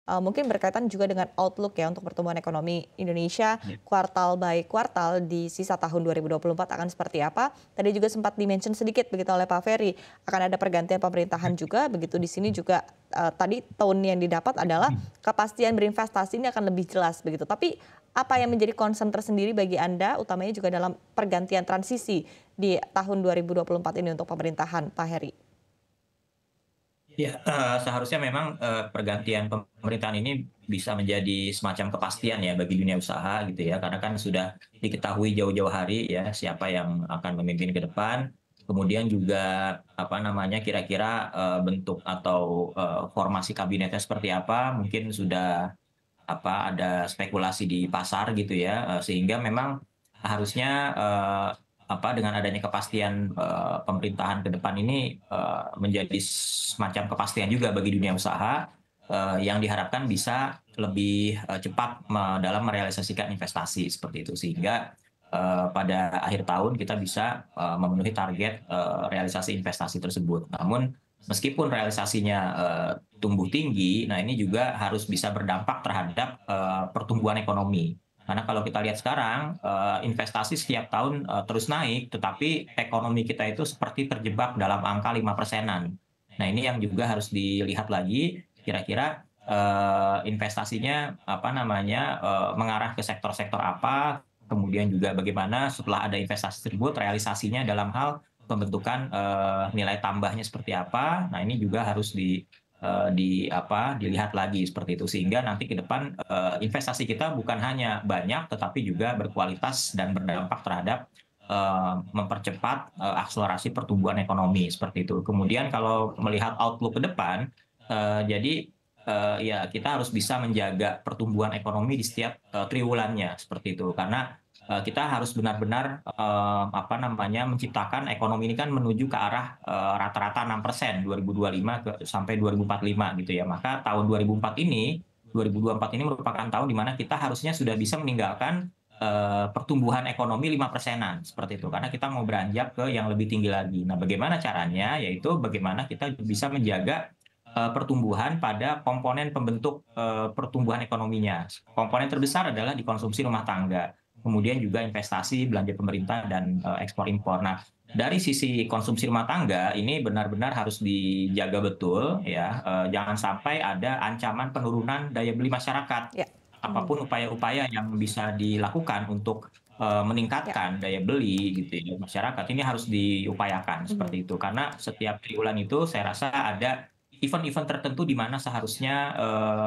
Mungkin berkaitan juga dengan outlook ya untuk pertumbuhan ekonomi Indonesia Ya. kuartal by kuartal di sisa tahun 2024 akan seperti apa. Tadi juga sempat di-mention sedikit begitu oleh Pak Ferry, akan ada pergantian pemerintahan juga, begitu di sini juga tadi tone yang didapat adalah kepastian berinvestasi ini akan lebih jelas begitu. Tapi apa yang menjadi concern tersendiri bagi Anda, utamanya juga dalam pergantian transisi di tahun 2024 ini untuk pemerintahan, Pak Heri? Ya, seharusnya memang pergantian pemerintahan ini bisa menjadi semacam kepastian ya bagi dunia usaha gitu ya, karena kan sudah diketahui jauh-jauh hari ya siapa yang akan memimpin ke depan. Kemudian juga apa namanya kira-kira bentuk atau formasi kabinetnya seperti apa, mungkin sudah ada spekulasi di pasar gitu ya, sehingga memang harusnya dengan adanya kepastian pemerintahan ke depan ini menjadi semacam kepastian juga bagi dunia usaha yang diharapkan bisa lebih cepat dalam merealisasikan investasi seperti itu sehingga pada akhir tahun kita bisa memenuhi target realisasi investasi tersebut. Namun meskipun realisasinya tumbuh tinggi, nah ini juga harus bisa berdampak terhadap pertumbuhan ekonomi. Karena kalau kita lihat sekarang, investasi setiap tahun terus naik, tetapi ekonomi kita itu seperti terjebak dalam angka 5%-an. Nah ini yang juga harus dilihat lagi, kira-kira investasinya mengarah ke sektor-sektor apa, kemudian juga bagaimana setelah ada investasi tersebut realisasinya dalam hal pembentukan nilai tambahnya seperti apa. Nah, ini juga harus dilihat lagi seperti itu sehingga nanti ke depan investasi kita bukan hanya banyak tetapi juga berkualitas dan berdampak terhadap mempercepat akselerasi pertumbuhan ekonomi seperti itu. Kemudian kalau melihat outlook ke depan, jadi ya kita harus bisa menjaga pertumbuhan ekonomi di setiap triwulannya seperti itu karena kita harus benar-benar menciptakan ekonomi ini kan menuju ke arah rata-rata 6% 2025 sampai 2045 gitu ya. Maka tahun 2024 ini merupakan tahun di mana kita harusnya sudah bisa meninggalkan pertumbuhan ekonomi 5%-an seperti itu karena kita mau beranjak ke yang lebih tinggi lagi. Nah, bagaimana caranya? Yaitu bagaimana kita bisa menjaga pertumbuhan pada komponen pembentuk pertumbuhan ekonominya. Komponen terbesar adalah di konsumsi rumah tangga, kemudian juga investasi, belanja pemerintah, dan ekspor impor. Nah, dari sisi konsumsi rumah tangga ini benar-benar harus dijaga betul ya, jangan sampai ada ancaman penurunan daya beli masyarakat. Ya. Apapun upaya-upaya yang bisa dilakukan untuk Ya. meningkatkan daya beli gitu ya masyarakat ini harus diupayakan Mhm. seperti itu karena setiap triwulan itu saya rasa ada event-event tertentu di mana seharusnya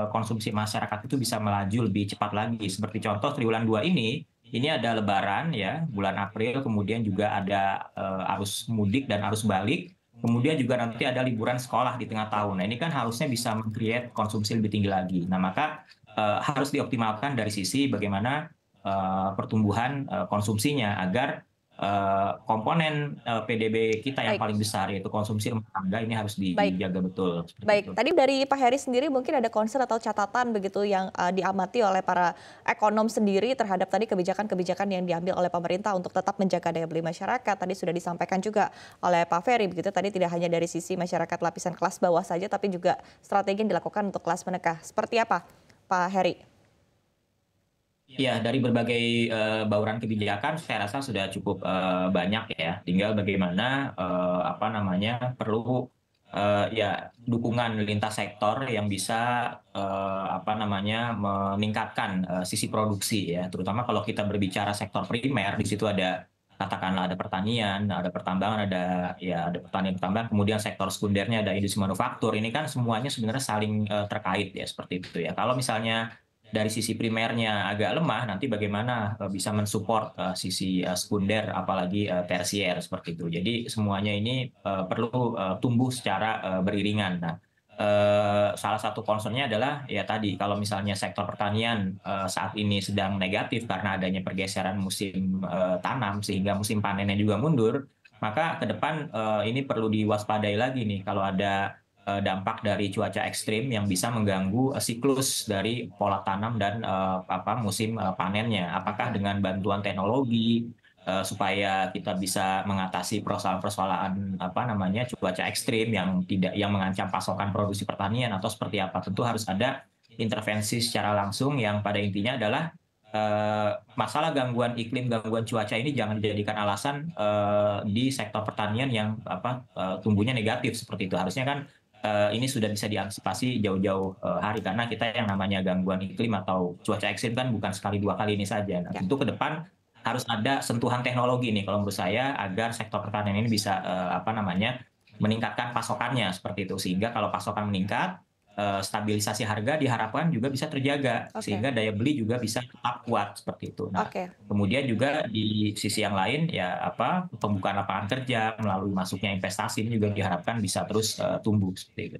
konsumsi masyarakat itu bisa melaju lebih cepat lagi. Seperti contoh triwulan 2 ini ada Lebaran ya, bulan April, kemudian juga ada arus mudik dan arus balik, kemudian juga nanti ada liburan sekolah di tengah Ya. tahun. Nah ini kan harusnya bisa meng-create konsumsi lebih tinggi lagi. Nah maka harus dioptimalkan dari sisi bagaimana pertumbuhan konsumsinya agar komponen PDB kita yang Baik. paling besar yaitu konsumsi rumah tangga ini harus Baik. dijaga betul seperti itu. Baik, tadi dari Pak Heri sendiri mungkin ada concern atau catatan begitu yang diamati oleh para ekonom sendiri terhadap tadi kebijakan-kebijakan yang diambil oleh pemerintah untuk tetap menjaga daya beli masyarakat. Tadi sudah disampaikan juga oleh Pak Ferry begitu. Tadi tidak hanya dari sisi masyarakat lapisan kelas bawah saja, tapi juga strategi yang dilakukan untuk kelas menengah. Seperti apa, Pak Heri? Ya, dari berbagai bauran kebijakan saya rasa sudah cukup banyak ya. Tinggal bagaimana perlu ya dukungan lintas sektor yang bisa meningkatkan sisi produksi ya. Terutama kalau kita berbicara sektor primer, di situ ada katakanlah ada pertanian, ada pertambangan, ada pertanian pertambangan, kemudian sektor sekundernya ada industri manufaktur. Ini kan semuanya sebenarnya saling terkait ya seperti itu ya. Kalau misalnya dari sisi primernya agak lemah, nanti bagaimana bisa mensupport sisi sekunder, apalagi tersier seperti itu. Jadi semuanya ini perlu tumbuh secara beriringan. Nah, salah satu concernnya adalah ya tadi kalau misalnya sektor pertanian saat ini sedang negatif karena adanya pergeseran musim tanam sehingga musim panennya juga mundur, maka ke depan ini perlu diwaspadai lagi nih kalau ada dampak dari cuaca ekstrim yang bisa mengganggu siklus dari pola tanam dan musim panennya. Apakah Oke. dengan bantuan teknologi supaya kita bisa mengatasi persoalan-persoalan cuaca ekstrim yang mengancam pasokan produksi pertanian atau seperti apa? Tentu harus ada intervensi secara langsung yang pada intinya adalah masalah gangguan iklim, gangguan cuaca ini jangan dijadikan alasan di sektor pertanian yang tumbuhnya negatif seperti itu. Harusnya kan ini sudah bisa diantisipasi jauh-jauh hari karena kita yang namanya gangguan iklim atau cuaca ekstrim kan bukan sekali dua kali ini saja. Nah, Ya. tentu ke depan harus ada sentuhan teknologi nih kalau menurut saya agar sektor pertanian ini bisa meningkatkan pasokannya seperti itu sehingga kalau pasokan meningkat stabilisasi harga diharapkan juga bisa terjaga Oke. sehingga daya beli juga bisa tetap kuat seperti itu. Nah, Oke. kemudian juga di sisi yang lain ya pembukaan lapangan kerja melalui masuknya investasi ini juga diharapkan bisa terus tumbuh seperti itu.